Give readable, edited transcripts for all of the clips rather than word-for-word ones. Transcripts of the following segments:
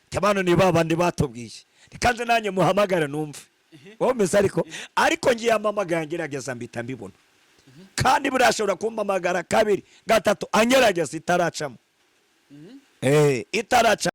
Tabano ni babandi batubwiye kandi nanjye muhamagara numve wowe meze ariko ngiye amamagara ngerageza mbita mbibona kandi burashobora kumpamagara kabiri gatatu angerageza itaracamo itaraca.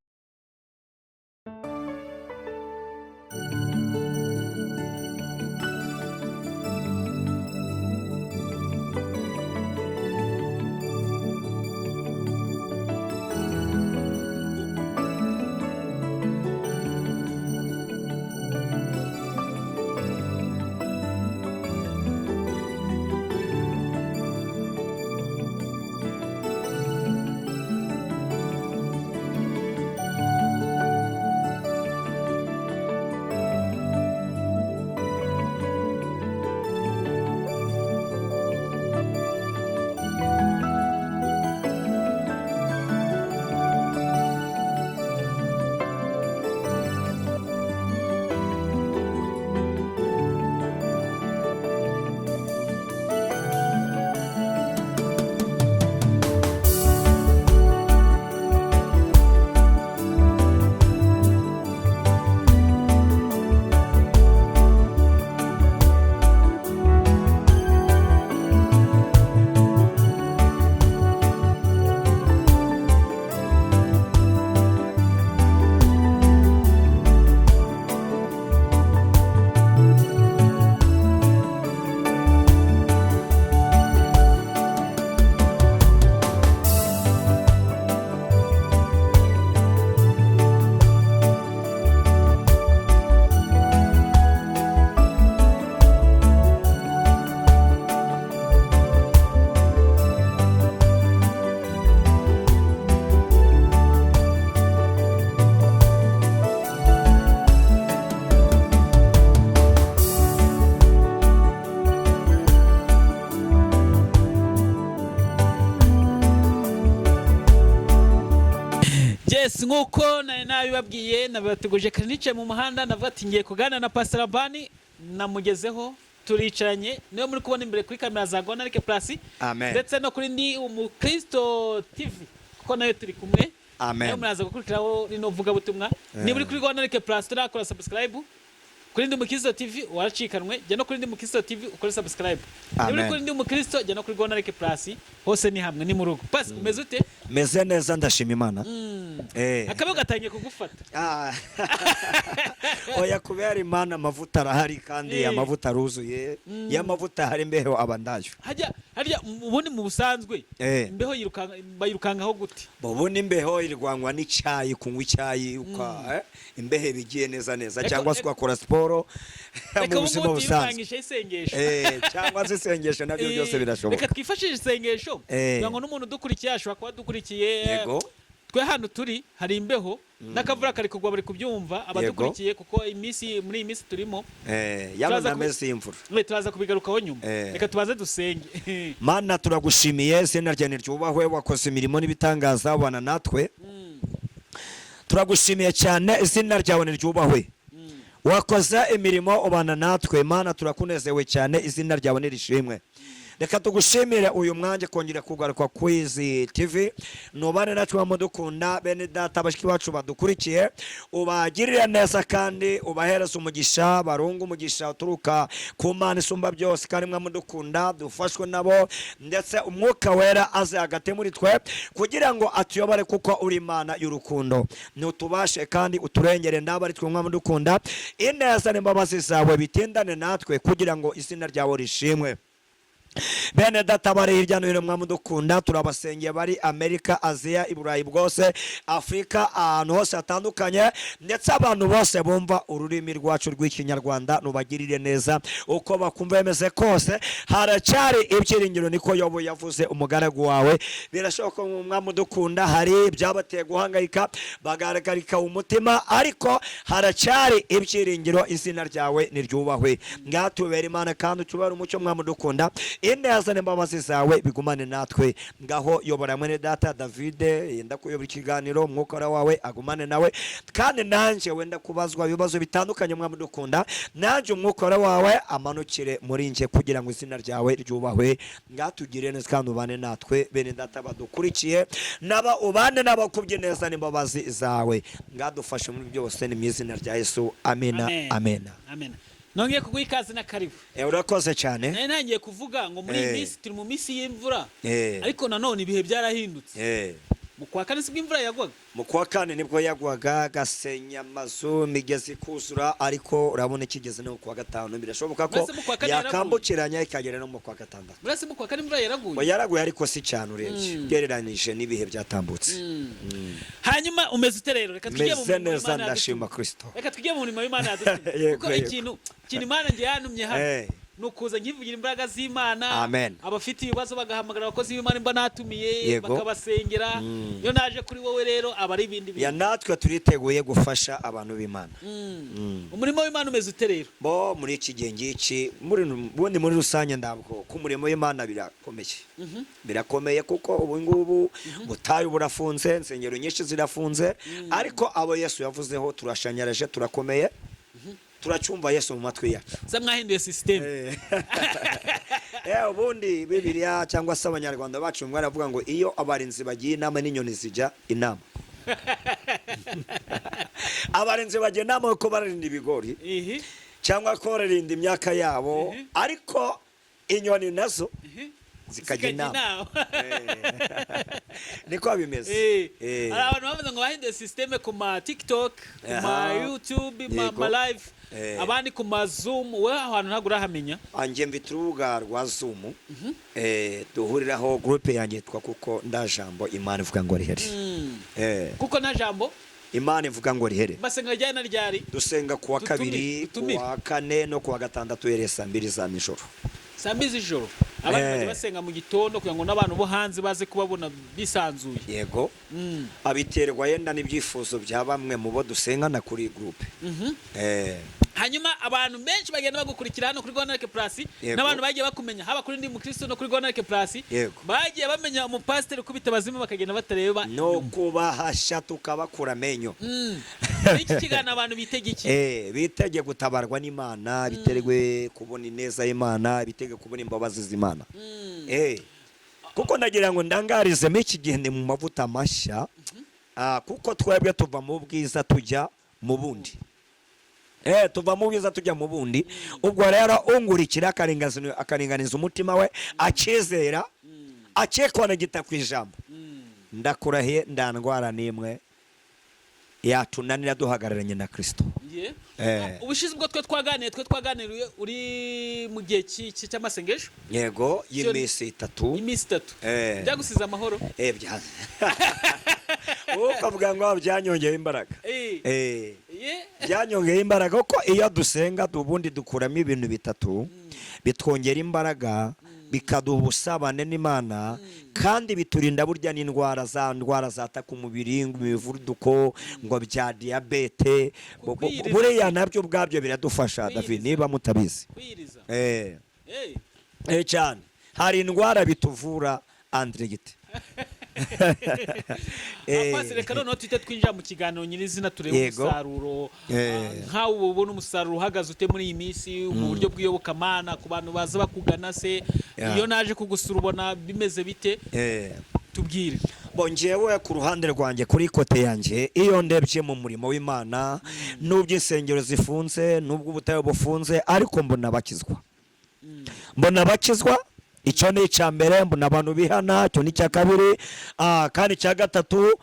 Nkuko nabibabwiye nabateguje kanice mu muhanda navuga ati ngiye kugana na Pastor Labani namugezeho turicaranye niyo muri kubona imbere kuri kamera za Gonarike Plus ndetse no kuri ndi umukristo TV kuko nayo turi kumwe nayo muraza gukurikiraho rino vuga butumwa ni muri kuri Gonarike Plus turakora subscribe kuri ndi umukristo TV waracikanwe jya no kuri ndi umukristo TV ukore subscribe ni muri kuri ndi umukristo jya no kuri Gonarike Plus hose ni hamwe ni mu rugo Pastor umeze ute? Meze neza ndashima Imana. Akabo gatangiye kugufata oya kubera Imana amavuta arahari kandi amavuta aruzuye y'amavuta hari imbeho abandaje harya ubundi mu busanzwe imbeho bayirukanga gute? Ubundi imbeho irwangwa n'icyayi kunywa icyayi imbehe bigiye neza cyangwa se gukora siporo mu buzima busanzwe cyangwa se isengesho nabyo byose birashoboka. Reka twifashishe isengesho ngo n'umuntu dukurikiye ashobora kuba dukurikiye twe hano turi hari imbeho n'akavura kari kugwa bari kubyumva abadukurikiye kuko muri iyi minsi turimo yabona amezi y'imvura turaza kubigarukaho nyuma reka tubaze dusenge. Mana turagushimiye izina ryawe ryubahwe wakoze imirimo n'ibitangaza ubana natwe turagushimiye cyane izina ryawe ryubahwe wakoze imirimo ubana natwe Mana turakunezewe cyane izina ryawe nirishimwe. Reka tugushimire uyu mwanya kongera kugaruka kwizi TV nubane nacu bamudukunda bene data bashiki bacu badukurikiye ubagirira neza kandi ubahereza umugisha barunga umugisha uturuka ku Mana isumba byose kandi mwamudukunda dufashwe nabo ndetse umwuka wera aze hagati muri twe kugira ngo atuyobore kuko uri Imana y'urukundo ntutubashe kandi uturengere ndabari twe mwamudukunda ineza n'imbabazi zawe bitindane natwe kugira ngo izina ryawe rishimwe. Bene data bari hirya no hino mwamudukunda turabasengeye bari Amerika, Aziya, Iburayi bwose, Afrika, ahantu hose hatandukanye ndetse abantu bose bumva ururimi rwacu rw'ikinyarwanda nubagirire neza uko bakumva bemeze kose haracyari ibyiringiro niko Yobu yavuze umugaragu wawe. Birashoboka mwamudukunda hari byabateye guhangayika bagahagarika umutima ariko haracyari ibyiringiro izina ryawe niryubahwe. Ngatubera Imana kandi utubere umucyo mwamudukunda ineza n'imbabazi zawe bigumane natwe. Ngaho yobora mwene data David yenda kuyobora ikiganiro, umwuka wawe agumane nawe, kandi nanje wenda kubazwa ibibazo bitandukanye mwamudukunda, nanje umwuka wawe amanukire muri nje kugira ngo izina ryawe ryubahwe. Ngatugire neza kandi ubane natwe bene data badukurikiye, naba ubane n'abakubye neza n'imbabazi zawe. Ngadufashe muri byose ni mu izina rya Yesu, amena amena amen. Nongeye kuguha ikaze na karibu. Urakoze cyane. Nangiye kuvuga ngo muri iyi minsi turi mu minsi y'imvura, ariko nanone ibihe byarahindutse. Mu kwa kane sibwo imvura yagwaga? Mu kwa kane nibwo yagwaga, gasenya amazu, migezi kuzura, ariko urabona ikigeze no kwa gatanu birashoboka ko yakambukiranya ikagera no mu kwa gatandatu. Burase mu kwa kane imvura yaraguye? Bo yaraguye ariko si cyane urebye gereranije n'ibihe byatambutse. Hanyuma umeze ute rero? Reka tujye mu murimo w'Imana, ndashima Kristo. Reka tujye mu murimo w'Imana yadutumye. Kuko ikintu Imana ngiye yanumye hano nukuza nkivugira imbaraga z'Imana. Amen. Abafite ibibazo bagahamagara abakozi b'Imana imba natumiye bakabasengera. Yo naje kuri wowe rero abari ibindi bintu. Ya natwe turiteguye gufasha abantu b'Imana. Umurimo w'Imana umeze ute rero? Bo muri iki gihe ngiki muri rusange ndabwo ku murimo w'Imana birakomeye. Birakomeye kuko ubu ngubu butayu burafunze, insengero nyinshi zirafunze, ariko abo Yesu yavuzeho turashanyaraje, turakomeye. Turacumva Yesu mu matwi yacu. Zamwahinduye system. Ubundi Bibiliya cyangwa se abanyarwanda bacu mwaravuga ngo iyo abarinzi bagiye inama n'inyoni zijya inama. Abarinzi bagiye inama ko bararinda ibigori cyangwa ko bararinda imyaka yabo, ariko inyoni nazo zikajya inama. Niko bimeze. Abantu bavuga ngo bahinduye system ku ma TikTok, ku ma YouTube, ma live, abandi ku ma Zoom. We ahantu ntabwo urahamenya? Anje mfite urubuga rwa Zoom, duhuriraho groupe yanjye twa kuko ndajambo Imana ivuga ngo rihere. Kuko na jambo Imana ivuga ngo rihere. Basenga ryari na ryari? Dusenga kuwa kabiri, kuwa kane no kuwa gatandatu yeresa 2 za nijoro. Saa 2 z'ijoro. Abantu baje basenga mu gitondo kugira ngo n'abantu bo hanze baze kubabona bisanzuye. Yego. Abiterwa yenda n'ibyifuzo bya bamwe mu bo dusengana kuri groupe. Hanyuma abantu benshi bagenda bagukurikira hano kuri Gonareke Plus, n'abantu bagiye bakumenya haba kuri ndi mu Kristo no kuri Gonareke Plus, bagiye bamenya umupasiteri kubita bazima bakagenda batareba no kubahasha tukabakura menyo. Iki kigana abantu bitege iki? Bitege gutabarwa n'Imana, biterwe kubona ineza y'Imana, bitege kubona imbabazi z'Imana. Kuko nagira ngo ndangarize iki gihe ni mu mavuta mashya, kuko twebwe tuva mu bwiza tujya mu bundi. Tuva mu bwiza tujya mu bundi. Ubwo rero ungurikira akaringaniza umutima we, akizera, akekwana gita ku ijambo. Ndakurahiye ndandwara nimwe yatunanira duhagararanye na Kristo. Ubushize ubwo twe twaganiriye uri mu gihe cy'amasengesho. Yego, y'imisi 3. Imisi 3. Byagusiza amahoro? Ukavuga ngo byanyongeye imbaraga. Byanyongeye imbaraga kuko iyo dusenga ubundi dukuramo ibintu bitatu bitwongera imbaraga, bikaduha ubusabane n'Imana, kandi biturinda burya n'indwara zataka umubiri, imivuduko, ngo bya diabete. Buriya nabyo ubwabyo biradufasha David, niba mutabizi. Cyane hari indwara bituvura Andregite. Apasi reka noneho tuhite twinjira mu kiganiro nyirizina turebe umusaruro. Nkawe ubona umusaruro uhagaze ute muri iyi minsi mu buryo bw'iyobokamana ku bantu baza bakugana se? Iyo naje kugusura ubona bimeze bite? Tubwire. Bongewe ku ruhande rwanjye kuri kote yanjye, iyo ndebye mu murimo w'Imana, n'ubwo insengero zifunze, n'ubwo ubutayo bufunze, ariko mbona bakizwa. Icyo ni icya mbere, mbona abantu bihana. Icyo ni icya kabiri, kandi icya gatatu,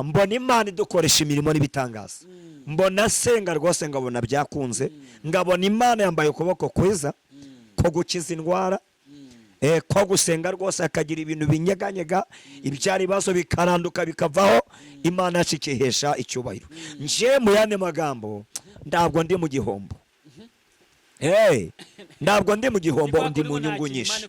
mbona Imana idukoresha imirimo n'ibitangaza. Mbona senga rwose ngabona byakunze, ngabona Imana yambaye ukuboko kwiza ko gukiza indwara, ko gusenga rwose akagira ibintu binyeganyega, ibyari bibazo bikaranduka bikavaho, Imana yashikihesha icyubahiro. Nje mu yane magambo ntabwo ndi mu gihombo. Ntabwo ndi mu gihombo, ndi mu nyungu nyinshi.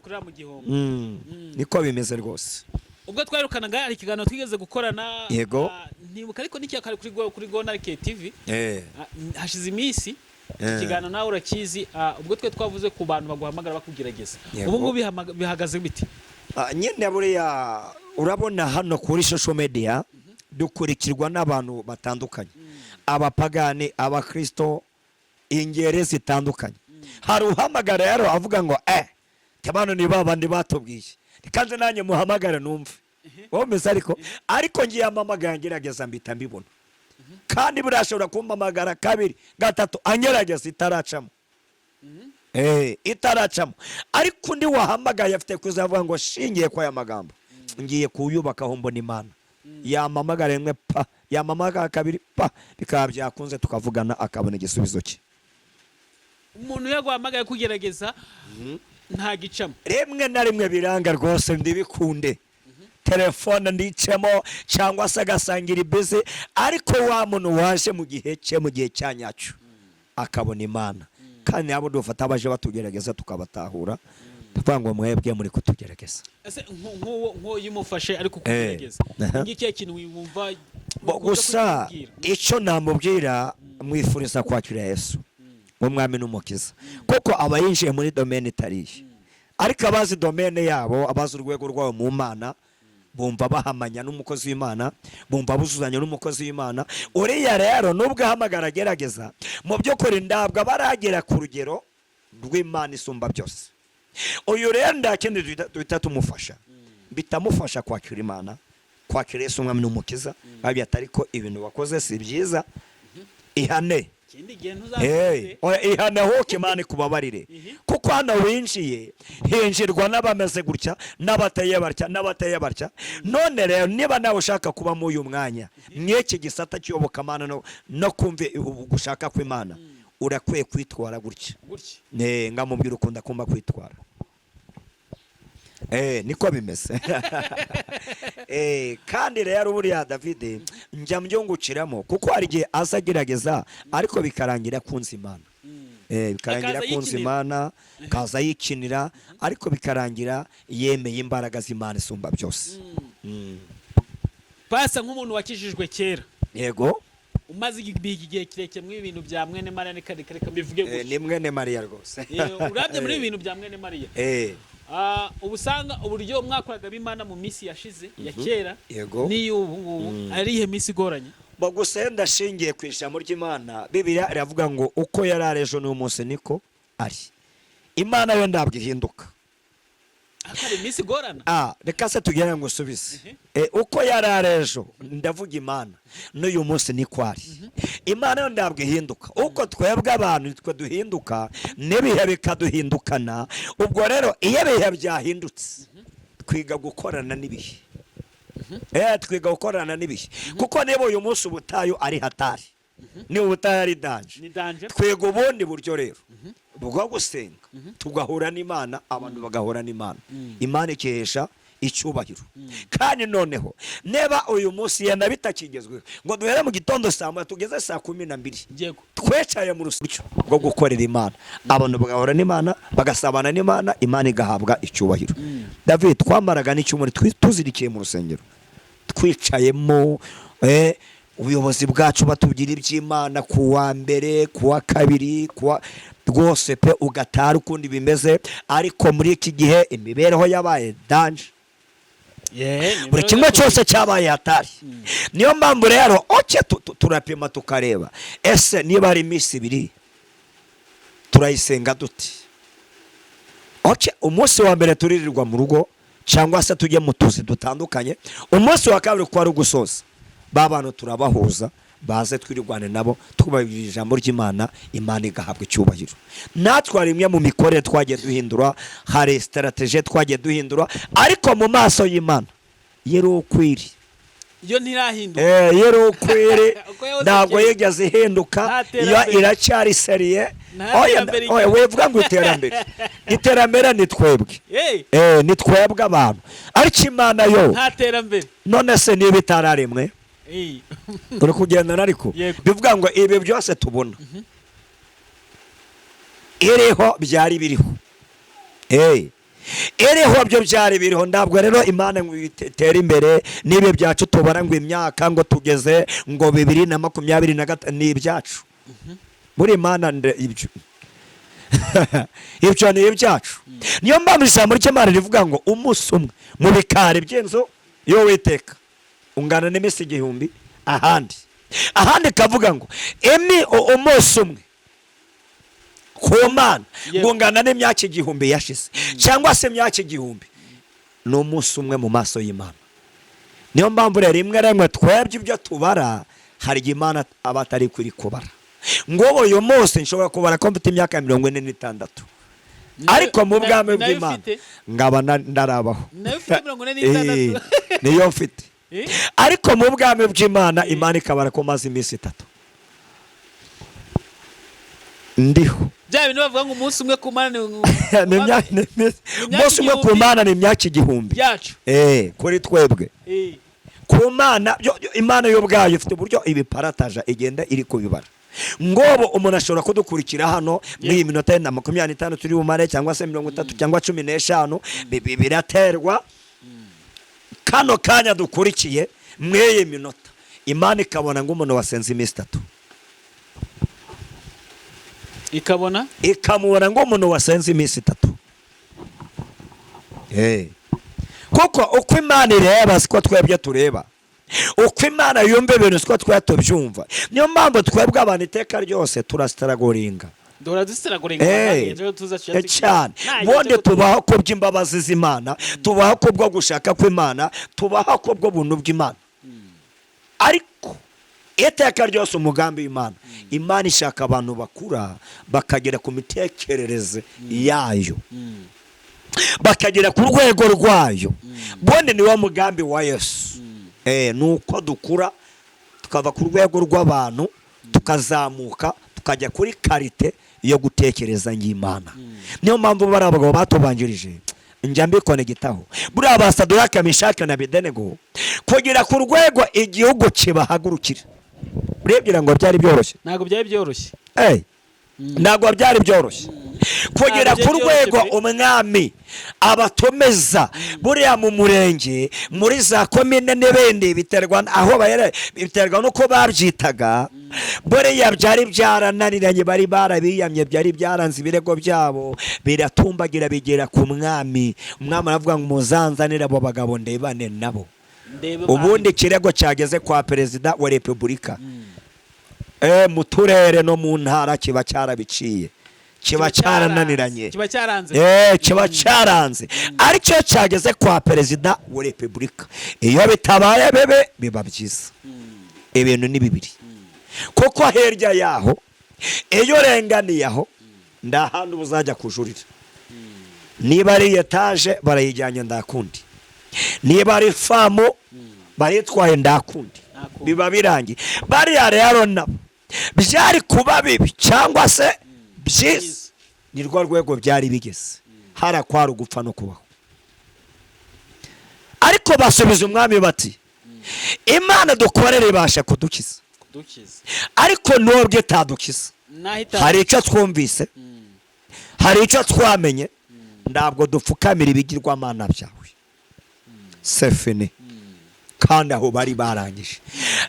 Niko bimeze rwose. Ubwo twarukanaga hari ikiganiro twigeze gukorana. Yego. Nibuka ariko n'icyakari kuri Gonareke TV. Hashize iminsi ikiganiro nawe urakizi. Ubwo twe twavuze ku bantu baguhamagara bakugerageza, ubu ngubu bihagaze biti? Nyine buriya urabona hano kuri social media dukurikirwa n'abantu batandukanye, abapagani, abakristo, ingeri zitandukanye. Hari uhamagara rero avuga ngo tabano ni babandi batubwiye, kandi nanjye muhamagara numve wowe meze ariko ngiye amamagara ngerageza mbita mbibona, kandi burashobora kumpamagara kabiri gatatu angerageza itaracamo itaracamo, ariko undi wahamagaye afite kuzavuga ngo shingiye kwa aya magambo ngiye kuyubakaho mbona Imana, yamamagara rimwe pa, yamamagara kabiri pa, bikaba byakunze tukavugana akabona igisubizo cye. Umuntu yaguhamagaye kugerageza nta gicamo, rimwe na rimwe biranga rwose ndibikunde, telefone ndicemo cyangwa se agasangira ibizi, ariko wa muntu waje mu gihe cye, mu gihe cyanyacu akabona Imana, kandi nabo dufata abaje batugerageza tukabatahura tuvuga ngo mwebwe muri kutugerageza. Ese nko yimufashe ariko kugerageza ngiki kintu wumva gusa icyo namubwira, mwifuriza kwakira Yesu umwami n'umukiza, kuko aba yinjiye muri domaine itariye, ariko abazi domaine yabo, abazi urwego rwabo mu Mana, bumva bahamanya n'umukozi w'Imana, bumva buzuzanya n'umukozi w'Imana. Uriya rero nubwo ahamagara agerageza, mu by'ukuri ndabwo baragera ku rugero rw'Imana isumba byose. Uyu rero ndakindi duhita tumufasha, bitamufasha kwakira Imana, kwakira Yesu umwami n'umukiza, babi atariko ibintu wakoze si byiza, ihane ihane hoke Imana kubabarire, kuko hano winjiye hinjirwa n'abameze gutya n'abateye barya. None rero niba nawe ushaka kuba mu uyu mwanya mw'iki gisata cy'Iyobokamana no kumva gushaka kw'Imana, urakwiye kwitwara gutya. Ngamubwira ukunda kumba kwitwara, niko bimeze. Kandi rero buriya David njya mbyungukiramo, kuko hari igihe azagerageza ariko bikarangira kunza Imana, bikarangira kunza Imana, kaza yikinira, ariko bikarangira yemeye imbaraga z'Imana isumba byose. Pasa nk'umuntu wakijijwe kera, yego, umaze igihe kirekire mu ibintu bya mwene Mariya, reka bivuge gutya, ni mwene Mariya rwose. Urabye muri ibintu bya mwene Mariya, ubusanga uburyo mwakoraga b'Imana mu minsi yashize ya kera n'iy'ubu ngubu ari ihe minsi igoranye. Gusa ndashingiye ku ijambo ry'Imana, Bibiliya iravuga ngo uko yari ari ejo n'uyu munsi niko ari. Imana yo ndabwo ihinduka. Akari minsi igorana. Reka se tugere ngo usubize. Uko yari ari ejo, ndavuga Imana, n'uyu munsi niko ari. Imana yo ndabwo ihinduka. Uko twebwe abantu twe duhinduka, n'ibihe bikaduhindukana. Ubwo rero iyo ibihe byahindutse, twiga gukorana n'ibihe. Twiga gukorana n'ibihe. Kuko niba uyu munsi ubutayu ari hatari, niba ubutayu ari danje, twiga ubundi buryo rero bwo gusenga, tugahura n'Imana, abantu bagahura n'Imana, Imana ikihesha icyubahiro. Kandi noneho niba uyu munsi yenda bitakigezweho ngo duhere mu gitondo saa moya tugeze saa 12, twecaye mu rusyo rwo gukorera Imana, abantu bagahura n'Imana, bagasabana n'Imana, Imana igahabwa icyubahiro. David, twamaraga n'icyumuri tuzirikiye mu rusengero, twicayemo, ubuyobozi bwacu batubwira iby'Imana kuwa mbere, kuwa kabiri, rwose pe ugatara ukundi bimeze. Ariko muri iki gihe imibereho yabaye danje, buri kimwe cyose cyabaye hatari. Niyo mpamvu rero turapima tukareba, ese niba ari iminsi ibiri turayisenga duti? Umunsi wa mbere turirirwa mu rugo cyangwa se tujye mu tuzi dutandukanye, umunsi wa kabiri kwa rugusoza babano turabahuza, baze twirigwane nabo, twubahiriza ijambo ry'Imana, Imana igahabwa icyubahiro. Natwe rimwe mu mikorere twagiye duhindura, hari strategie twagiye duhindura, ariko mu maso y'Imana yerukwiri yo ntirahinduka. Yerukwiri ntabwo yigeze ihinduka, iyo iracyari seriye. Wevuga ngo iterambere ni twebwe, ni twebwe abantu, ariko Imana yo nta terambere. None se niba itararemwe uri kugendana, ariko bivuga ngo ibi byose tubona iriho byari biriho, iriho byo byari biriho. Ntabwo rero Imana ngo itere imbere n'ibi byacu tubara ngo imyaka ngo tugeze ngo 2025 ni ibyacu. buri Imana ibyo ibyo ni ibyacu. Niyo mpamvu ijambo ry'Imana rivuga ngo umunsi umwe mu bikari by'inzu y'Uwiteka ungana n'iminsi 1000 ahandi kavuga ngo umunsi umwe ku Mana ngungana n'imyaka 1000 yashize cyangwa se imyaka 1000 ni umunsi umwe mu maso y'Imana. Niyo mpamvu rero rimwe twebwe ibyo tubara hari Imana abatari kuri kubara ngo uyu munsi nshobora kubara ko mfite imyaka 46 ariko mu bwami bw'Imana ngaba ndarabaho niyo mfite ariko mu bwami bw'Imana Imana ikabara ko maze iminsi 3 ndiho bya bintu bavuga ngo umunsi umwe ku Mana umunsi umwe ku Mana ni imyaka 1000 yacu kuri twebwe ku Mana Imana yo bwayo ifite uburyo ibiparataja igenda iri kubibara ngobo umuntu ashobora kudukurikira hano muri minota 25 turi bumare cyangwa se 30 cyangwa 15 biraterwa kano kanya dukurikiye mweye minota Imana ikabona ngo umuntu wasenze iminsi 3 ikamubona ngo umuntu wasenze iminsi 3 kuko uko Imana ireba siko twebwe tureba uko Imana yumva ibintu siko twatubyumva. Niyo mpamvu twebwe abantu iteka ryose turastaragoringa cyane bonde tubaho ko by'imbabazi z'Imana tubaho ko bwo gushaka kw'Imana tubaho ko bwo buntu bw'Imana ariko iteka ryose umugambi w'Imana Imana ishaka abantu bakura bakagera ku mitekerereze yayo bakagera ku rwego rwayo bonde niwo mugambi wa Yesu nuko dukura tukava ku rwego rw'abantu tukazamuka tukajya kuri karite yo gutekereza ng'Imana. Niyo mpamvu bari abagabo batubanjirije njya mbikonegitaho buriya ba Sadraka Meshaki na Abedenego kugira ku rwego igihugu kibahagurukira urebye ngo byari byoroshye ntabwo byari byoroshye ntabwo byari byoroshye kugera ku rwego umwami abatomeza buriya mu murenge muri za komine n'ibindi biterwa aho biterwa nuko babyitaga buriya byari byarananiranye bari barabiyamye byari byaranze ibirego byabo biratumbagira bigera ku mwami aravuga ngo muzanzanire abo bagabo ndebane nabo ubundi ikirego cyageze kwa perezida wa repubulika mu turere no mu ntara kiba cyarabiciye kiba cyarananiranye kiba cyaranze aricyo cyageze kwa perezida wa repubulika iyo bitabaye bebe biba byiza ibintu ni bibiri kuko hirya yaho iyo renganiye aho ndahandi uzajya kujurira niba ari etaje barayijyanye ndakundi niba ari famu baritwaye ndakundi biba birangiye bariya rero nabo byari kuba bibi cyangwa se byiza ni rwo rwego byari bigeze harakwara ugupfa no kubaho ariko basubiza umwami bati Imana dukorere ibasha kudukiza ariko nubwo itadukiza hari icyo twumvise hari icyo twamenye ntabwo dupfukamira ibigirwamana byawe sefene kandi aho bari barangije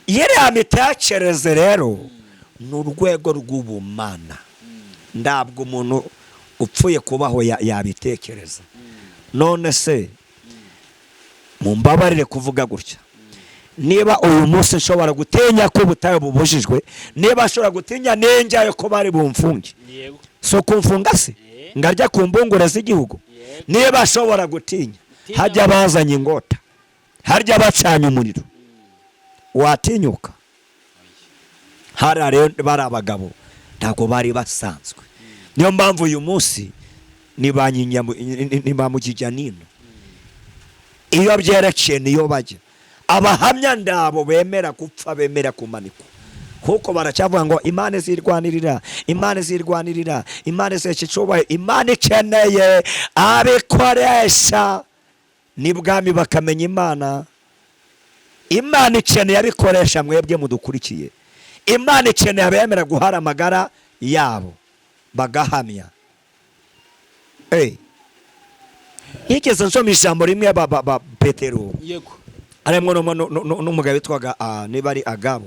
yere mitekerereze rero ni urwego rw'ubumana ntabwo umuntu upfuye kubaho yabitekereza none se mumbabarire kuvuga gutya niba uyu munsi nshobora gutinya ko ubutayu bubujijwe niba nshobora gutinya n'enjyayo ko bari bumfunge so kumfunga se ngarya ku mbungure z'igihugu niba nshobora gutinya hajya bazanye ingota harya bacanye umuriro watinyuka hari bari abagabo ntabwo bari basanzwe niyo mpamvu uyu munsi ni ba Mujijyanino iyo byerekeye niyo bajya abahamya ndabo bemera gupfa bemera kumanikwa kuko baracyavuga ngo Imana izirwanirira Imana izirwanirira Imana isekicubaye Imana ikeneye abikoresha nibwami bakamenya Imana ikeneye abikoresha mwebwe mudukurikiye Imana ikeneye abemera guhara amagara yabo bagahamya yigeze nsoma ijambo rimwe ba Petero yego arimo n'umugabo witwaga niba ari Agabo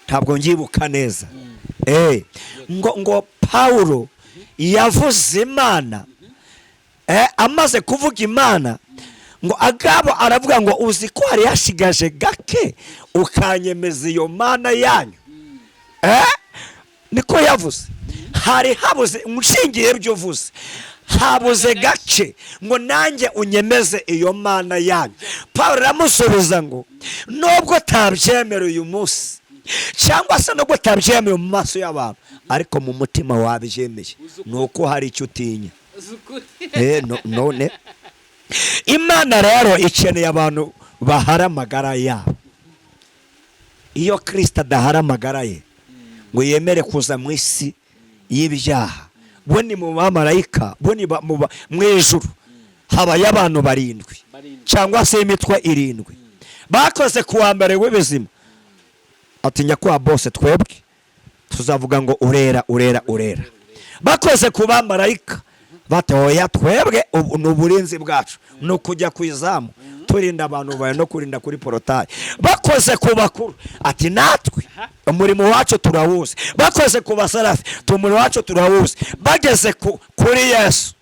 ntabwo ngibuka neza. Ngo Pawulo yavuze Imana, amaze kuvuga Imana, ngo Agabo aravuga ngo uzi ko hari yashigaje gake ukanyemeza iyo Mana yanyu. Niko yavuze. Hari habuze, nshingiye byo uvuze, habuze gace ngo nanjye unyemeze iyo Mana yanyu. Pawulo aramusubiza ngo nubwo tabyemera uyu munsi cyangwa se nubwo tabyemera mu maso y'abantu, ariko mu mutima wabyemeye, nuko hari icyo utinya. None Imana rero ikeneye abantu bahara amagara yabo. Iyo Kristo adahara amagara ye ngo yemere kuza mu isi y'ibyaha, bo ni mu bamarayika, bo ni mu ijuru habaye abantu 7 cyangwa se imitwe 7 bakoze kuwa mbere w'ibizima, atinya kwa bose twebwe tuzavuga ngo urera urera urera. Bakoze ku bamarayika batoya, twebwe n'uburinzi bwacu no kujya kwizamu turinda abantu baye no kurinda kuri porotaye. Bakoze ku bakuru, ati natwe umurimo wacu turawuzi. Bakoze ku basarafi, umurimo wacu turawuzi. Bageze kuri Yesu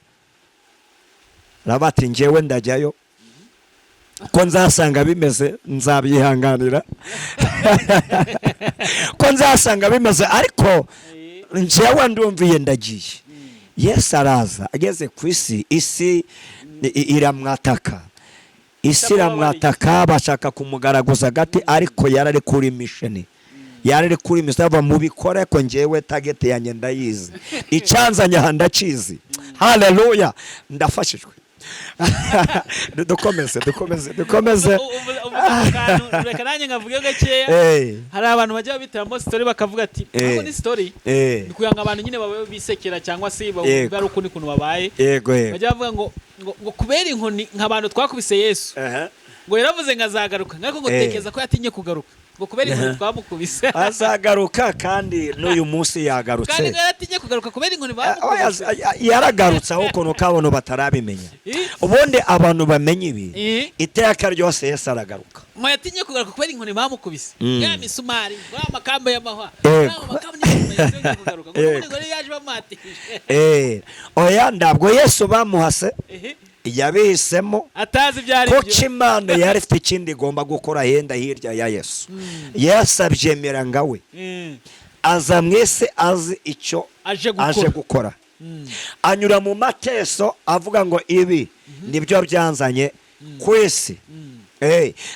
rabati njyewe ndajyayo, ko nzasanga bimeze nzabyihanganira ko nzasanga bimeze, ariko njyewe ndumviye ndagiye. Yesu araza, ageze ku isi, isi iramwataka. Isi iramwataka, bashaka kumugaraguza gati, ariko yarari kuri mission. Yarari kuri mission ava mu bikore ko njyewe target yanjye ndayizi. Icyanzanye handakizi. Haleluya, ndafashijwe. dukomeze reka nanjye ngavuge gakeya. Hari abantu bajya bitiramo story bakavuga ati ntabwo ni story, ni kuyanga abantu nyine babaye bisekera cyangwa se bari ukundi kuntu babaye. Bajya bavuga ngo kubera inkoni nk'abantu twakubise Yesu, ngo yaravuze ngazagaruka, ngako ngo tekeza ko yatinye kugaruka, ngo kubera inkoni twamukubise azagaruka, kandi n'uyu munsi yagarutse, kandi yaratinye kugaruka kubera inkoni bamukubise. Yaragarutse aho kono kabone batarabimenya. Ubundi abantu bamenye ibi iteka ryose Yesu aragaruka. Mo yatinye kugaruka kubera inkoni bamukubise, ya misumari, wa makamba y'amahwa, oya ndabwo Yesu bamuhase, yabihisemo atazi byari ko Imana yari ifite ikindi igomba gukora henda hirya ya Yesu. Yesu abyemera ngawe, aza mwese azi icyo aje gukora. Anyura mu mateso avuga ngo ibi nibyo byanzanye ku isi.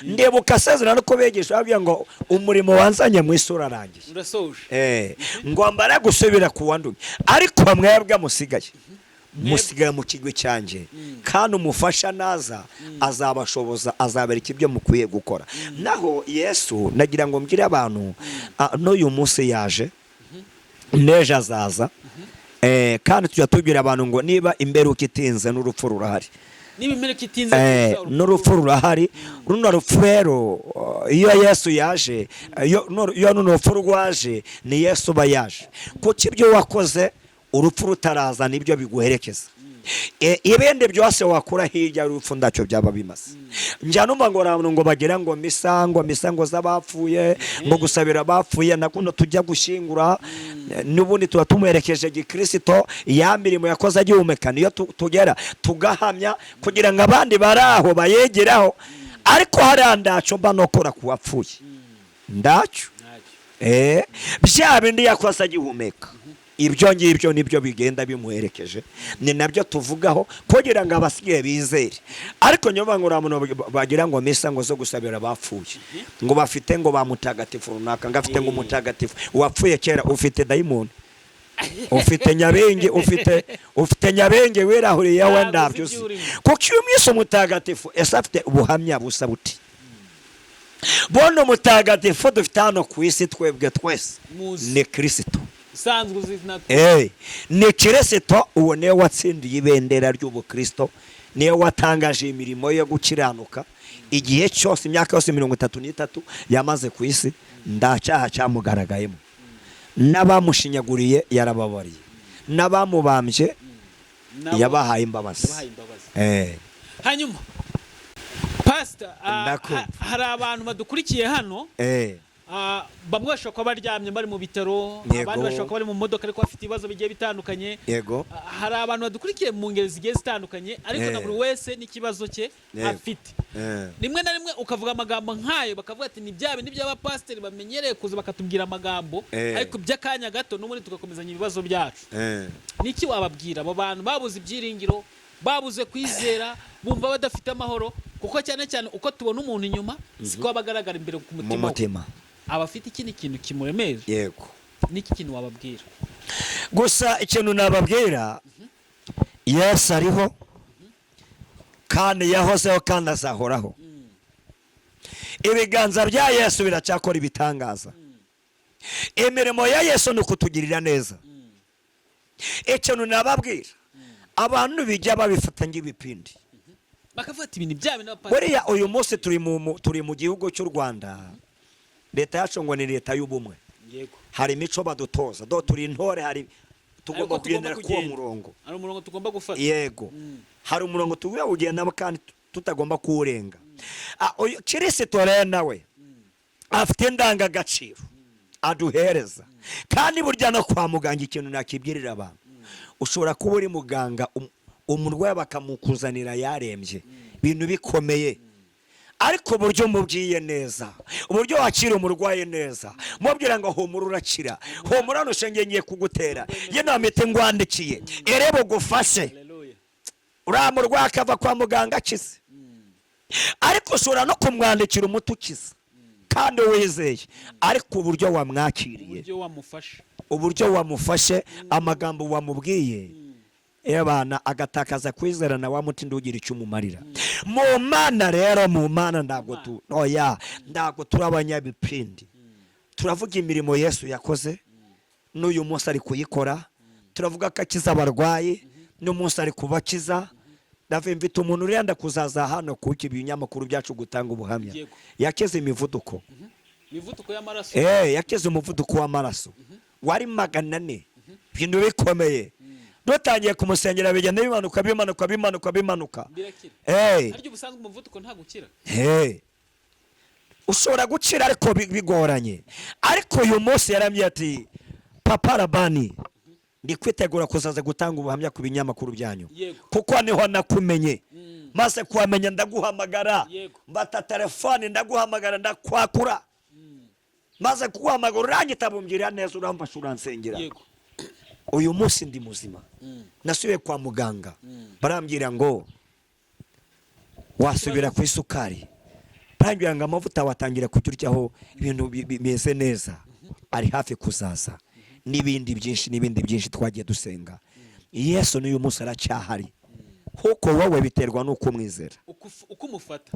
Ndibuka asezerano ko begesha bavuga ngo umurimo wanzanye mu isi urarangiye, urasoje. Ngomba ra gusubira ku wandumye, ariko mwebwe musigaye mu kigwe cyanjye, kandi umufasha naza azabashoboza, azabereka ibyo mukwiye gukora. Naho Yesu nagira ngo mbwire abantu, n'uyu munsi yaje, n'ejo azaza, kandi tujya tubwira abantu ngo niba imberuka itinze n'urupfu rurahari. N'urupfu rurahari. Runo rupfu rero iyo Yesu yaje, iyo runo rupfu rwaje, ni Yesu ba yaje. Kuko ibyo wakoze urupfu rutaraza nibyo biguherekeza. Ibende byose wakura hirya urupfu ndacyo byaba bimaze. Njya numva ngo abantu ngo bagira ngo misango z'abapfuye, ngo gusabira abapfuye, nakuno tujya gushingura, n'ubundi tuba tumuherekeje Gikristo, ya mirimo yakoze agihumeka niyo tugera tugahamya kugira ngo abandi baraho bayegeraho. Ariko hari ndaco mba nokora kuwapfuye ndaco bya bindi yakoze agihumeka. Ibyo ngibyo nibyo bigenda bimuherekeje, ni nabyo tuvugaho kugira ngo abasigaye bizere. Ariko nyuma ngo uramuntu bagira ngo misango zo gusabira abapfuye, ngo bafite ngo bamutagatifu runaka, ngafite ngo mutagatifu wapfuye kera, ufite daimoni, ufite nyabenge, ufite nyabenge werahuriye wenda byose. Kuko iyo mwise mutagatifu ese afite ubuhamya busa buti. Bono mutagatifu dufite hano ku isi twebwe twese ni Kristo. Ni Kristo, uwo niwe watsindiye ibendera ry'ubukristo, niwe watangaje imirimo yo gukiranuka. Igihe cyose, imyaka yose 33 yamaze ku isi, ndacyaha cyamugaragayemo. N'abamushinyaguriye yarababariye, n'abamubambye yabahaye imbabazi. Hanyuma Pastor, hari abantu badukurikiye hano, bamwe bashobora kuba baryamye bari mu bitaro, abandi bashobora kuba bari mu modoka ariko bafite ibibazo bigiye bitandukanye. Hari abantu badukurikiye mu ngeri zigiye zitandukanye, ariko na buri wese n'ikibazo cye afite. Rimwe na rimwe ukavuga amagambo nk'ayo bakavuga ati ni bya bindi by'abapasiteri bamenyereye kuza bakatubwira amagambo, ariko by'akanya gato n'ubundi tugakomezanya ibibazo byacu. Niki wababwira abo bantu babuze ibyiringiro, babuze kwizera, bumva badafite amahoro? Kuko cyane cyane uko tubona umuntu inyuma siko abagaragara imbere ku mutima, abafite ikindi kintu kimuremeje. Yego, niki kintu wababwira? Gusa ikintu nababwira, Yesu ariho kandi yahozeho kandi azahoraho. Ibiganza bya Yesu biracyakora ibitangaza. Imirimo ya Yesu ni ukutugirira neza. Ikintu nababwira, abantu bijya babifata nk'ibipindi, bakavuga ibintu byabo n'abapasiteri. Buriya uyu munsi turi mu gihugu cy'u Rwanda, leta yacu ngo ni leta y'ubumwe. Hari imico badutoza, turi intore, hari tugomba kugendera ku murongo. Hari umurongo tugomba gufata. Yego, hari umurongo tugomba kugendamo kandi tutagomba kuwurenga. Kristo rero nawe afite indangagaciro aduhereza, kandi burya no kwa muganga ikintu nakibwirira abantu, ushobora kuba uri muganga umurwayi bakamukuzanira yarembye, ibintu bikomeye, ariko uburyo mubwiye neza, uburyo wakira umurwayi neza, mubwira ngo humura urakira, humura ntushenge ngiye kugutera, ye namite ngwandikiye erebo gufashe, uriya murwayi akava kwa muganga akize. Ariko ushobora no kumwandikira umuti ukiza kandi wizeye, ariko uburyo wamwakiriye, uburyo wamufashe, amagambo wamubwiye, abana agatakaza kwizerana, wa muti ndugira icyo umumarira. Mu Mana rero, mu Mana ntabwo turi abanyabipindi. Turavuga imirimo Yesu yakoze, n'uyu munsi ari kuyikora. Turavuga ko akiza abarwayi, n'umunsi ari kubakiza. Mfite umuntu urenda kuzaza hano kuki ibinyamakuru byacu gutanga ubuhamya. Yakize imivuduko. Imivuduko y'amaraso. Yakize umuvuduko w'amaraso. Wari 400. Ibintu bikomeye. Dutangiye kumusengera bigenda bimanuka. Ariko ubusanzwe umuvuduko nta gukira. Ushobora gukira ariko bigoranye. Ariko uyu munsi yaramye ati, Papa Rabani, ndi kwitegura kuzaza gutanga ubuhamya ku binyamakuru byanyu, kuko niho nakumenye. Maze kuhamenya ndaguhamagara, mbata telefone ndaguhamagara, ndakwakura. Maze kuguhamagara uranyitabumvira neza, uramfasha uransengera. Uyu munsi ndi muzima. Nasubiye kwa muganga, barambwira ngo wasubira ku isukari, barambwira ngo amavuta watangira kuturyaho ibintu bimeze neza, ari hafi kuzaza. N'ibindi byinshi twagiye dusenga. Yesu n'uyu munsi aracyahari, kuko wowe biterwa n'uko umwizera, uko umufata.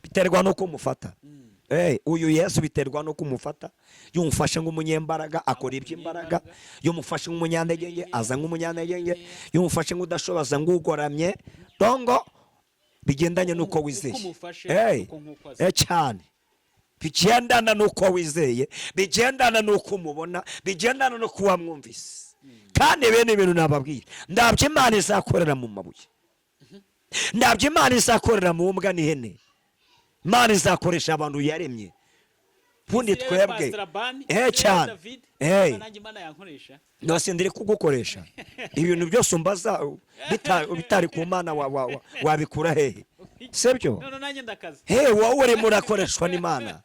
Biterwa n'uko umufata. Uyu Yesu biterwa n'uko umufata. Yumufashe nk'umunyembaraga akora iby'imbaraga, yumufashe nk'umunyantege aza nk'umunyantege, yumufashe nk'udashoboza nk'ugoramye. Dongo bigendanye n'uko wizeye. Cyane bigendana n'uko wizeye, bigendana n'uko umubona, bigendana no kuba mwumvise. Kandi bene ibintu nababwira, ndabyo Imana izakorera mu mabuye, ndabyo Imana izakorera mu mbwa n'ihene. Imana izakoresha abantu yaremye. Bundi twebwe cyane nose ndiri kugukoresha ibintu byose umbaza bitari ku Mana wabikura hehe? Sebyo? Wowe uri murakoreshwa n'Imana.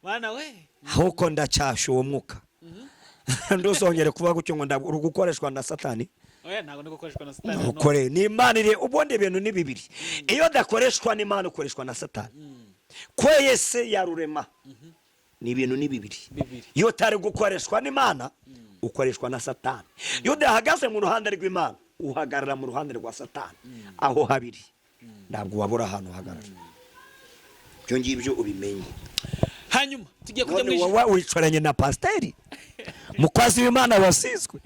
Bana we, ahubwo ndacyasha uwo mwuka. Nduzongere kuvuga gutyo ngo gukoreshwa na Satani. Ntabwo ndi gukoreshwa na Satani. Ukore ni Imana iri, ubundi ibintu ni bibiri. Iyo dakoreshwa n'Imana ukoreshwa na Satani. Ko Yesu yarurema ni ibintu ni bibiri. Iyo utari gukoreshwa n'Imana ukoreshwa na Satani. Iyo udahagaze mu ruhande rw'Imana uhagarara mu ruhande rwa Satani. Aho habiri ntabwo wabura ahantu uhagarara. Byo ngibyo ubimenye. Hanyuma tugiye kujya muri wowe wicaranye na pasiteri mukozi w'Imana wasizwe.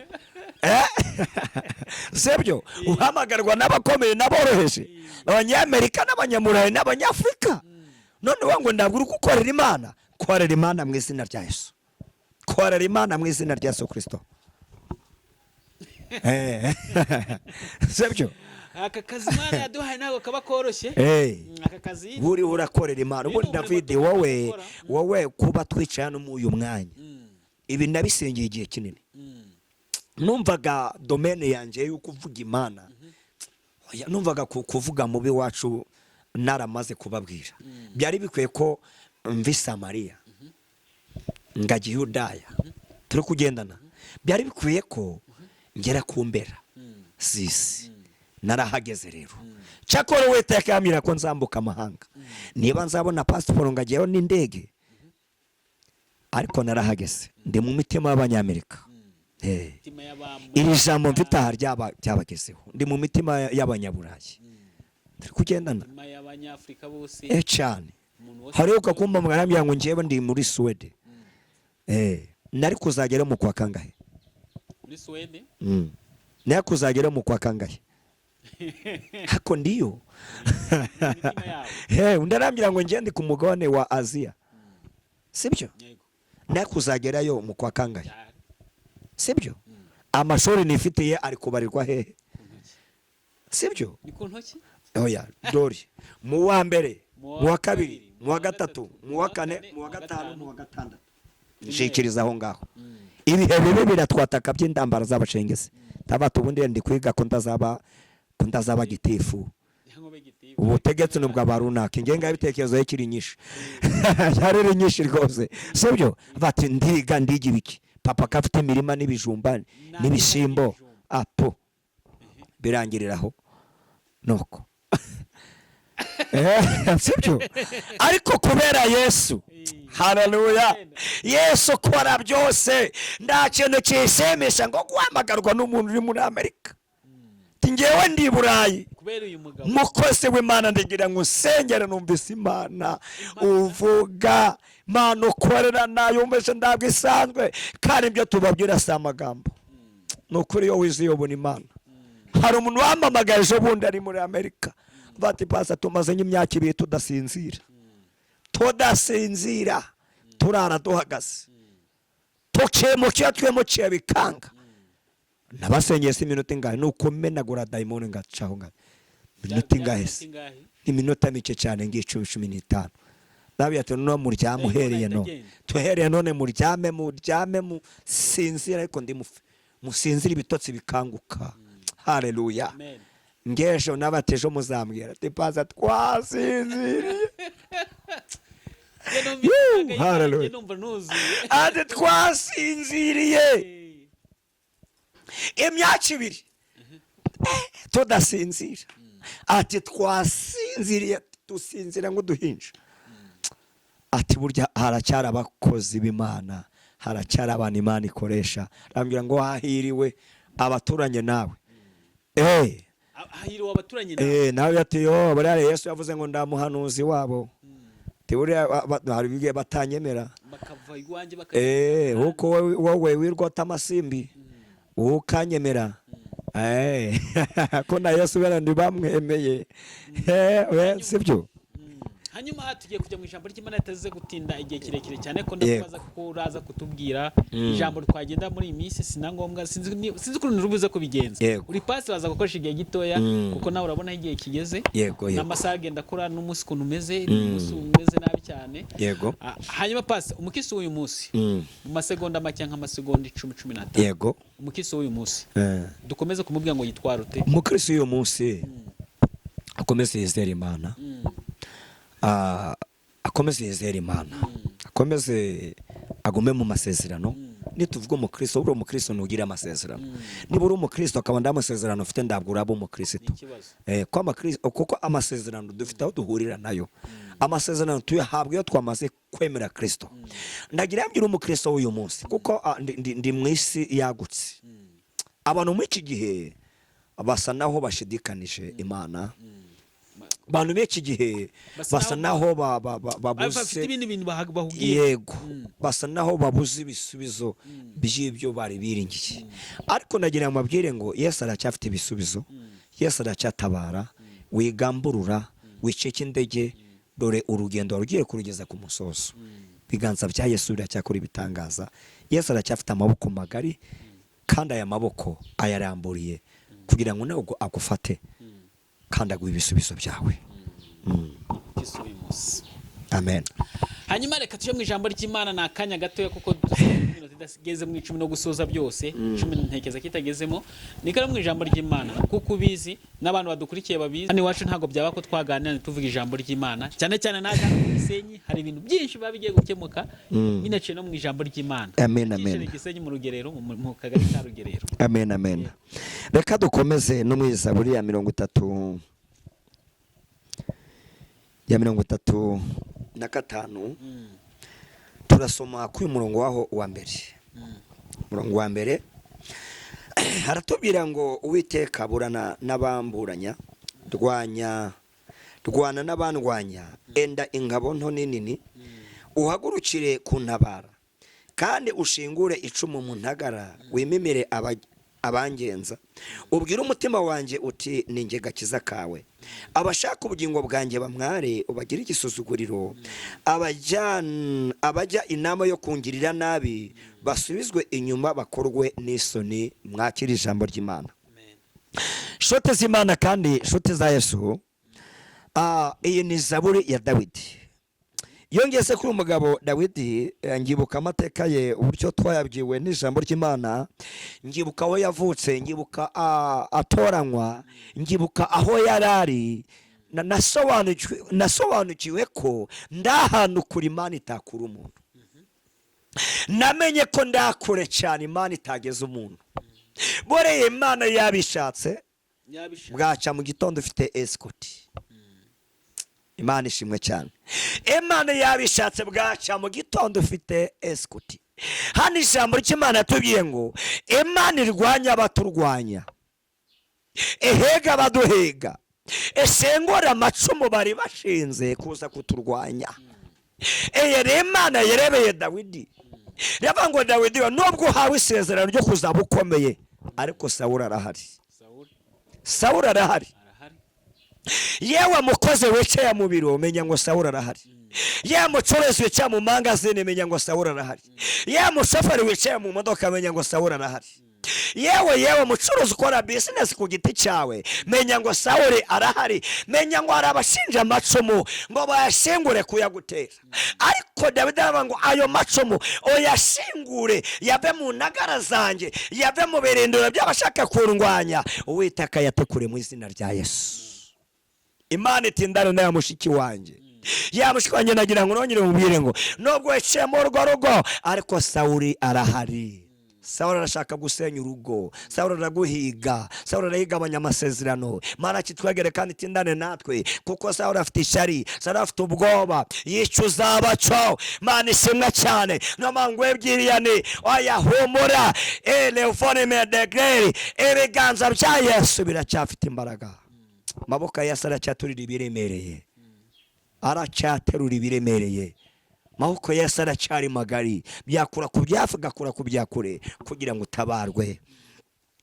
Sebyo uhamagarwa n'abakomeye n'aboroheje, abanyamerika n'abanyamurayi n'abanyafrika. None wangu ntabwo uri gukorera Imana. Korera Imana mu izina rya Yesu. Korera Imana mu izina rya Yesu Kristo. Sebyo aka kazi Imana yaduhaye ntabwo kaba koroshye. Aka kazi buri urakorera Imana. Ubundi David wowe kuba twicaye hano mu uyu mwanya ibi nabisengeye igihe kinini. Numvaga domaine yanjye yuko uvuga Imana, numvaga kuvuga mubi wacu naramaze kubabwira. Byari bikwiye ko mvi Samariya ngagiye Yudaya turi kugendana. Byari bikwiye ko ngera kumbera sisi. Narahageze rero. Cyakora wete yakambira ko nzambuka amahanga. Niba nzabona passport ngagiyeho n'indege. Ariko narahageze. Ndi mu mitima y'Abanyamerika. Iri jambo mfite aha ryabagezeho. Ndi mu mitima y'Abanyaburayi. Turi kugendana. Y'Abanyafrika bose. Cyane. Hari ukakumva mwarambya ngo ngiye ndi muri Sweden. Nari kuzagera mu kwa kangahe? Muri Sweden? Nari kuzagera mu kwa kangahe? Hako ndiyo. Undarambira ngo ngiye ndi ku mugabane wa Aziya. Sibyo? Nari kuzagerayo mu kwa kangahe? Sibyo? Amashuri nifitiye ari kubarirwa hehe? Sibyo? Ni ku ntoki? Oya, dori. Mu wa mbere, mu wa kabiri, mu wa gatatu, mu wa kane, mu wa gatanu, mu wa gatandatu. Nshikiriza aho ngaho. Ibihe bibi biratwataka by'indambara z'abacengezi. Tabatu ubundi ndi kwiga ko ndazaba gitifu. Ubutegetsi n'ubwa barunaka ingenga y'ibitekerezo y'ikiri nyinshi. Yarere nyinshi rwose. Sibyo? Bati ndiga ndigi biki. Papa kafite imirima n'ibijumba n'ibishimbo. Apo. Birangiriraho. Noko. Sibyo? Ariko kubera Yesu. Haleluya. Yesu kora byose. Nta kintu cyishimishya ngo guhamagarwa n'umuntu uri muri Amerika. Tingewe ndi Burayi. Kubera uyu mugabo. Mukozi w'Imana ndigira ngo usengere numvise Imana uvuga Imana ukorera nayo umeshe ndabwo isanzwe kandi ibyo tubabwira si amagambo. Nukuri yo wiziye ubona Imana. Hari umuntu wamamagaye ejo bundi ari muri Amerika. Bati pasa tumaze nk'imyaka 2 tudasinzira. Tudasinzira. Turara duhagaze. Tukemukiye twemukiye bikanga. Nabasenyeye iminota ingahe nuko menagura daimoni ngacaho ngahe. Minota ingahe? Iminota mike cyane ngiye 15. Nabi ati no muryame uhereye no. Tuhereye none muryame mu sinzira ariko ndi musinzira ibitotsi bikanguka. Haleluya. Ngesho nabatejo muzambwira ati paza twasinziriye. Haleluya. Ati twasinziriye. Imyaka 2 tudasinzira. Ati twasinziriye tusinzira ngo duhinja. Ati burya haracyari abakozi b'Imana, haracyari abantu Imana ikoresha. Rambwira ngo hahiriwe abaturanye nawe. Hahiriwe abaturanye nawe. Nawe ati yo bariya Yesu yavuze ngo ndamuhanuzi wabo. Tiburiya hari bigiye batanyemera. Bakava igwanje bakava. Uko wowe wirwota amasimbi. Ukanyemera. Ko na Yesu barandi bamwemeye. Sibyo? Hanyuma tugiye kujya mu ijambo ry'Imana yataze gutinda igihe kirekire cyane ko ndakubaza ko uraza kutubwira ijambo twagenda muri iyi minsi sinangombwa sinzi ukuntu rubuze kubigenza. Uri pasi waza gukoresha igihe gitoya kuko nawe urabona igihe kigeze. N'amasaha agenda kura n'umunsi kuntu umeze, n'umunsi umeze nabi cyane. Hanyuma pasi umukisi w'uyu munsi mu masegonda make nk'amasegonda 10-15. Umukisi w'uyu munsi dukomeze kumubwira ngo yitwara ute. Umukisi w'uyu munsi akomeze yizera Imana. Akomeze yizera Imana. Akomeze agume mu masezerano. Nituvuga umukristo uri umukristo nugira amasezerano. Niba uri umukristo akaba ndamasezerano ufite ndabwo uraba umukristo. Ko amakristo kuko amasezerano dufite aho duhurira nayo. Amasezerano tuyahabwa iyo twamaze kwemera Kristo. Ndagira yambira umukristo w'uyu munsi kuko ndi mwisi yagutse. Abantu mu iki gihe basa naho bashidikanije Imana. Bantu b'iki gihe basa naho babuze yego basa naho babuze ibisubizo by'ibyo bari biringiye. Ariko nagira amabwire ngo Yesu aracyafite ibisubizo. Yesu aracyatabara. Wigamburura wiceke indege dore urugendo rugiye kurugeza ku musozo. Biganza bya Yesu biracyakora ibitangaza. Yesu aracyafite amaboko magari kandi aya maboko ayaramburiye kugira ngo nawe agufate kandi aguha ibisubizo byawe. Amen. Hanyuma reka tuje mu ijambo ry'Imana na akanya gatoya kuko minota idageze mu 10 no gusoza byose 10 ntekeza kitagezemo nikara mu ijambo ry'Imana kuko ubizi n'abantu badukurikiye babizi hano iwacu ntago byaba ko twaganira tuvuga ijambo ry'Imana cyane cyane naje mu Gisenyi hari ibintu byinshi babigiye gukemuka binaciye no mu ijambo ry'Imana. Amen, amen. Gisenyi mu rugerero mu kagari ka rugerero. Amen, amen. Reka dukomeze no mu Zaburi ya 30 na gatanu turasoma ku murongo waho wa mbere. Murongo wa mbere haratubwira ngo Uwiteka burana n'abamburanya rwana n'abandwanya enda ingabo nto nini uhagurukire kuntabara kandi ushingure icumu mu ntagara wimimire abangenza ubwira umutima wanjye uti ninjye gakiza kawe abashaka ubugingo bwanjye bamware ubagira igisuzuguriro abajya inama yo kungirira nabi basubizwe inyuma bakorwe n'isoni. Mwakira ijambo ry'Imana. Shote z'Imana kandi shote za Yesu. Iyi ni Zaburi ya Dawidi. Yongeze kuri umugabo Dawidi ngibuka amateka ye uburyo twayabwiwe n'ijambo ry'Imana, ngibuka aho yavutse, ngibuka atoranywa, ngibuka aho yarari, nasobanukiwe ko ndahantu kuri Imana itakura umuntu. Namenye ko ndakure cyane Imana itageze umuntu. Boreye Imana yabishatse bwaca mu gitondo ufite escort. Imana ishimwe cyane. Imana yabishatse bwaca mu gitondo ufite escort. Hano ijambo ry'Imana tubwiye ngo Imana irwanya abaturwanya, ehega baduhega, esengora amacumu bari bashinze kuza kuturwanya. Imana yarebeye Dawidi, yavuga ngo Dawidi nubwo uhawe isezerano ryo kuzaba ukomeye ariko Sawuli arahari. Sawuli arahari. Yewe mukoze wicaye mu biro menya ngo Sawuli arahari. Yewe mucuruzi wicaye mu mangazini menya ngo Sawuli arahari. Yewe mushoferi wicaye mu modoka menya ngo Sawuli arahari. Yewe mucuruzi ukora business ku giti cyawe menya ngo Sawuli arahari. Menya ngo hari abashinja amacumu ngo bayashingure kuyagutera, ariko Dawidi aravuga ngo ayo macumu oyashingure yave mu ntagara zanjye, yave mu birindiro by'abashaka kurwanya. Uwiteka yatukure mu izina rya Yesu. Imana itindana na mushiki wanjye. Ya mushiki wanjye nagira ngo nongere mubwire ngo nubwo ecemo urwo rugo ariko Sawuli arahari. Sawuli arashaka gusenya urugo, Sawuli araguhiga, Sawuli arahiga abanyamasezerano. Mana kitwegere kandi itindane natwe kuko Sawuli afite ishari, Sawuli afite ubwoba, yicuza abaco. Mana ishimwe cyane. No mangwe byiriyane oyahumura elephone degree ibiganza bya Yesu biracyafite imbaraga. Maboko ya Yesu aracyaturira ibiremereye, aracyaterura ibiremereye. Maboko ya Yesu aracyari magari, byakura ku byafu gakura ku byakure kugira ngo utabarwe.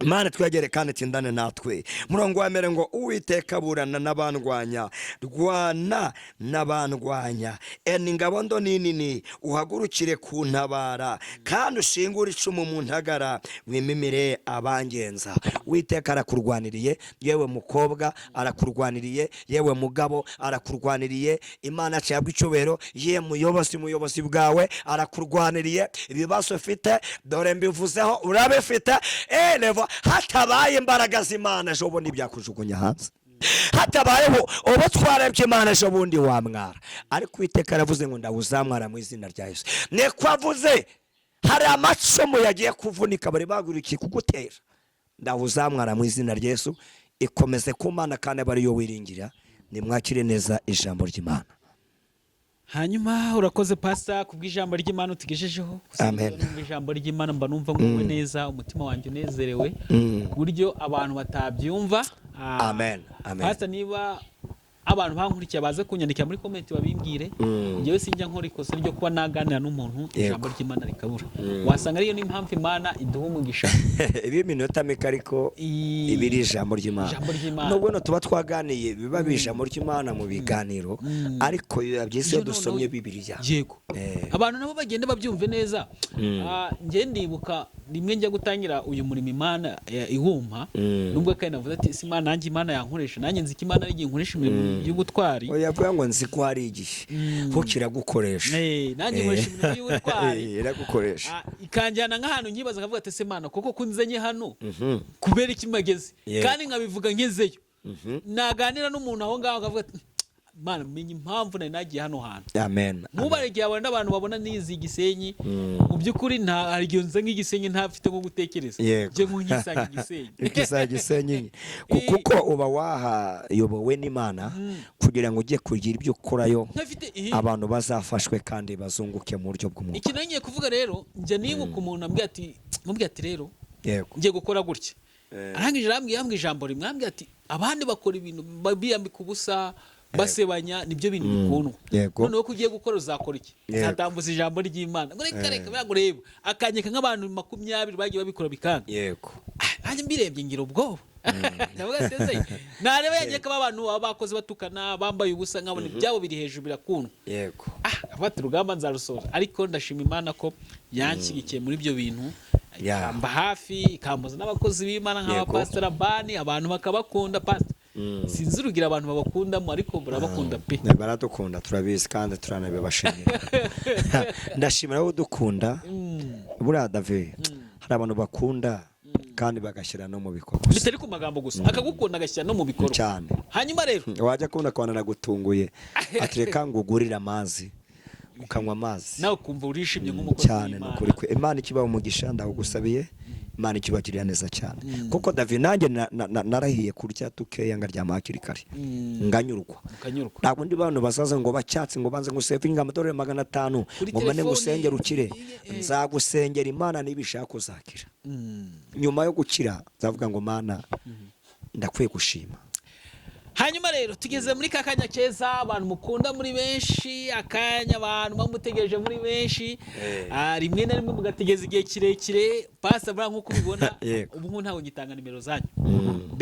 Mana twegere kandi tindane natwe. Murongo wa mbere ngo Uwiteka burana n'abandwanya rwana n'abandwanya eni ngabo ndo nini uhagurukire kuntabara kandi ushingure icumu mu ntagara wimimire abangenza. Uwiteka arakurwaniriye, yewe mukobwa arakurwaniriye, yewe mugabo arakurwaniriye. Imana cyabwa icubero, ye muyobozi bwawe arakurwaniriye. Ibibazo ufite dore mbivuzeho urabifite elevo. Hatabaye imbaraga z'Imana ejo bundi byakujugunya hanze. Hatabayeho ubutware bw'Imana ejo bundi wamwara. Ariko Uwiteka aravuze ngo ndawuzamwara mu izina rya Yesu. Neko avuze hari amacumu yagiye kuvunika bari bagurikiye kugutera. Ndawuzamwara mu izina rya Yesu. Ikomeze ku Mana kandi bari yo wiringira. Nimwakire neza ijambo ry'Imana. Hanyuma urakoze pastor kubw'ijambo ry'Imana tugejejeho. Amen. Ijambo ry'Imana mba numva nguwe neza, umutima wanjye unezerewe kuburyo abantu batabyumva. Amen. Amen. Pastor niba abantu bankurikiye baze kunyandikira muri comment babimbwire, ngewe sinjya nkora ikosa ryo kuba naganira n'umuntu ijambo ry'Imana rikabura. Wasanga ariyo n'impamvu Imana iduha umugisha. Ibi minota mike ariko ibiri ijambo ry'Imana. Nubwo no tuba twaganiye biba bijambo ry'Imana mu biganiro, ariko yabyise dusomye Bibiliya. Yego. Abantu nabo bagende babyumve neza. Nge ndibuka rimwe njya gutangira uyu murimo Imana ihumpa nubwo kandi navuze ati si Imana nanjye Imana yankoresha nanjye nzi ko Imana ari igihe nkoresha imirimo y'ubutwari yavuga ngo nzi ko hari igihe ko kiragukoresha nanjye nkoresha imirimo y'ubutwari iragukoresha ikanjyana nk'ahantu nyibaza nkavuga ati se Imana koko kunzenye hano kubera iki mageze kandi nkabivuga nkezeyo naganira n'umuntu aho ngaho akavuga ati Mana menye impamvu nari nagiye hano hantu. Amen. Mubare gihe abantu n'abantu babona nizi Gisenyi mu by'ukuri nta ariyo nze nk'igisenyi ntafite nko gutekereza. Je nk'unyisanga Gisenyi. Ikisa Gisenyi. Kuko uba wahayobowe n'Imana kugira ngo ujye kugira ibyo ukorayo abantu bazafashwe kandi bazunguke mu buryo bw'umwuka. Iki nanye kuvuga rero nje nibuka umuntu ambwiye ati rero ngiye gukora gutya. Arangije yambwiye ijambo rimwe ambwiye ati abandi bakora ibintu biyambika ubusa basebanya nibyo bintu bikundwa noneho kugiye gukora uzakora iki ntatambuza ijambo ry'Imana ngo reka bagureba akanyeka nk'abantu 20 bagiye babikora bikanga yego anje mbirebye ngira ubwoba navuga teze nareba yanyeka abantu abakoze batukana bambaye ubusa nkabona ibyabo biri hejuru birakundwa yego afata urugamba nzarusoza ariko ndashima Imana ko yanshyigikiye muri ibyo bintu ikamba hafi ikambuza n'abakozi b'Imana nk'aba Pastor Rabani abantu bakabakunda pastor sinzi urugira abantu babakundamo ariko barabakunda pe baradukunda turabizi kandi turanabibashimira ndashimira aho dukunda buriya David hari abantu bakunda kandi bagashyira no mu bikorwa bitari ku magambo gusa akagukunda agashyira no mu bikorwa cyane hanyuma rero wajya kubona ko nagutunguye atireka ngo ugurira amazi ukanywa amazi nawe kumva urishimye nk'umukozi cyane n'ukuri kwe Imana ikiba umugisha ndagusabiye Imana ikibagirira neza cyane kuko David nanjye narahiye kurya tukeya ngaryama hakiri kare nganyurwa ntabwo ndi bantu basaza ngo bacyatsi ngo banze ngo sevinga amadolari 500 ngo mane ngusengera ukire nzagusengera Imana nibishaka uzakira nyuma yo gukira zavuga ngo Mana ndakwiye gushima. Hanyuma rero tugeze muri kakanya keza abantu mukunda muri benshi akanya abantu bamutegereje muri benshi rimwe na rimwe mugategeza igihe kirekire Pastor bra nkuko ubibona ubu ntago ngitanga nimero zanyu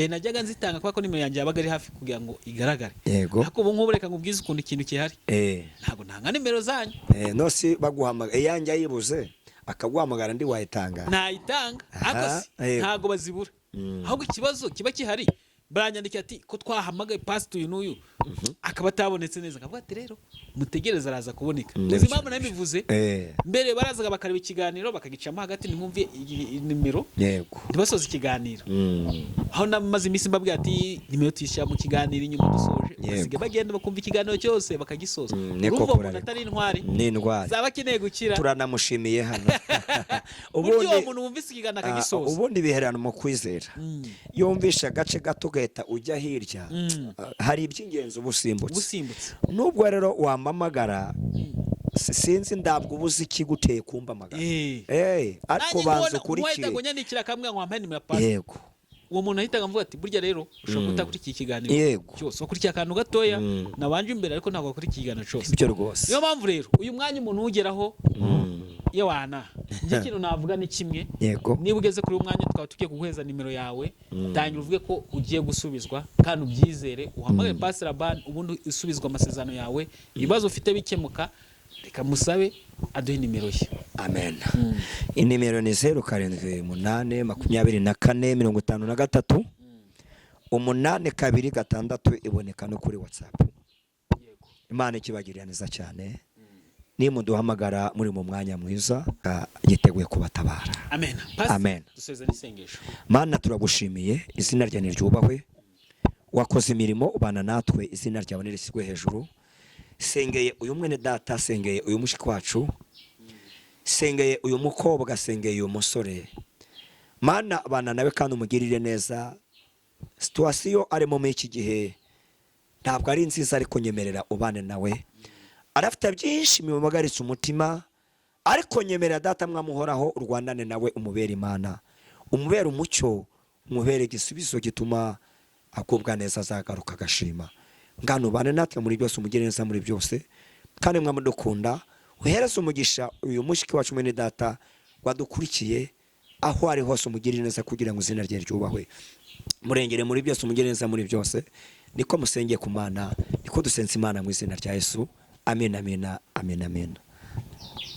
najyaga nzitanga kwa ko nimero yanjye yabaga ari hafi kugira ngo igaragare ariko ubu nkubu reka ngubwize ukunda ikintu kihari ntago ntanga nimero zanyu no si baguhamagara yanjye ayibuze akaguhamagara ndi wayitanga ntayitanga ariko ntago bazibura ahubwo ikibazo kiba kihari baranyandika ati ko twahamagaye Pastor uyu n'uyu akaba atabonetse neza akavuga ati rero mutegereza araza kuboneka uzi impamvu nabivuze mbere barazaga bakareba ikiganiro bakagicamo hagati nimwumviye nimero yego ndibasoza ikiganiro aho namaze iminsi mbabwira ati nimero tuyishyira mu kiganiro inyuma dusoje basigaye bagenda bakumva ikiganiro cyose bakagisoza urumva umuntu atari intwari n'indwari zaba akeneye gukira turanamushimiye hano ubundi umuntu wumvise ikiganiro akagisoza ubundi biherana mu kwizera yumvisha agace gato gahita ujya hirya hari iby'ingenzi ubusimbutse nubwo rero wamamagara sinzi ndabwo ubuze ikiguteye kumbamagara ariko banze kurikira yego uwo muntu ahitaga mvuga ati burya rero ushobora kutakurikiye ikiganiro cyose wakurikiye akantu gatoya nabanje imbere ariko ntabwo wakurikiye ikiganiro cyose ibyo rwose niyo mpamvu rero uyu mwanya umuntu ugeraho yewana njye kintu navuga ni kimwe niba ugeze kuri uyu mwanya twaba tugiye kuguheza nimero yawe tangira uvuge ko ugiye gusubizwa kandi ubyizere uhamagare Pastor Rabani ubundi usubizwa amasezerano yawe ibibazo ufite bikemuka reka musabe aduhe nimero ye. Amen. Inimero ni 07822453 826 iboneka no kuri WhatsApp. Imana ikibagirira neza cyane. Nimuduhamagara muri mu mwanya mwiza yiteguye kubatabara. Amen. Amen. Duseze n'isengesho. Mana turagushimiye izina rya niryubahwe. Wakoze imirimo ubana natwe izina ryawe nirishyirwe hejuru. Sengeye uyu mwene data, sengeye uyu mushiki wacu, sengeye uyu mukobwa, sengeye uyu musore. Mana abana nawe kandi umugirire neza. Situation arimo muri iki gihe ntabwo ari nziza ariko nyemerera ubane nawe. Arafite byinshi bimubagaritse umutima ariko nyemerera data mwamuhoraho urwandane nawe umubera Imana. Umubera umucyo, umubera igisubizo gituma akubwa neza azagaruka agashima. Ngano bane natwe muri byose umugire neza muri byose kandi mwamudukunda uhereza umugisha uyu mushiki wacu mwene data wadukurikiye aho ari hose umugire neza kugira ngo izina rye ryubahwe murengere muri byose umugire neza muri byose niko musengeye ku Mana niko dusenze Imana mu izina rya Yesu amen amen amen amen.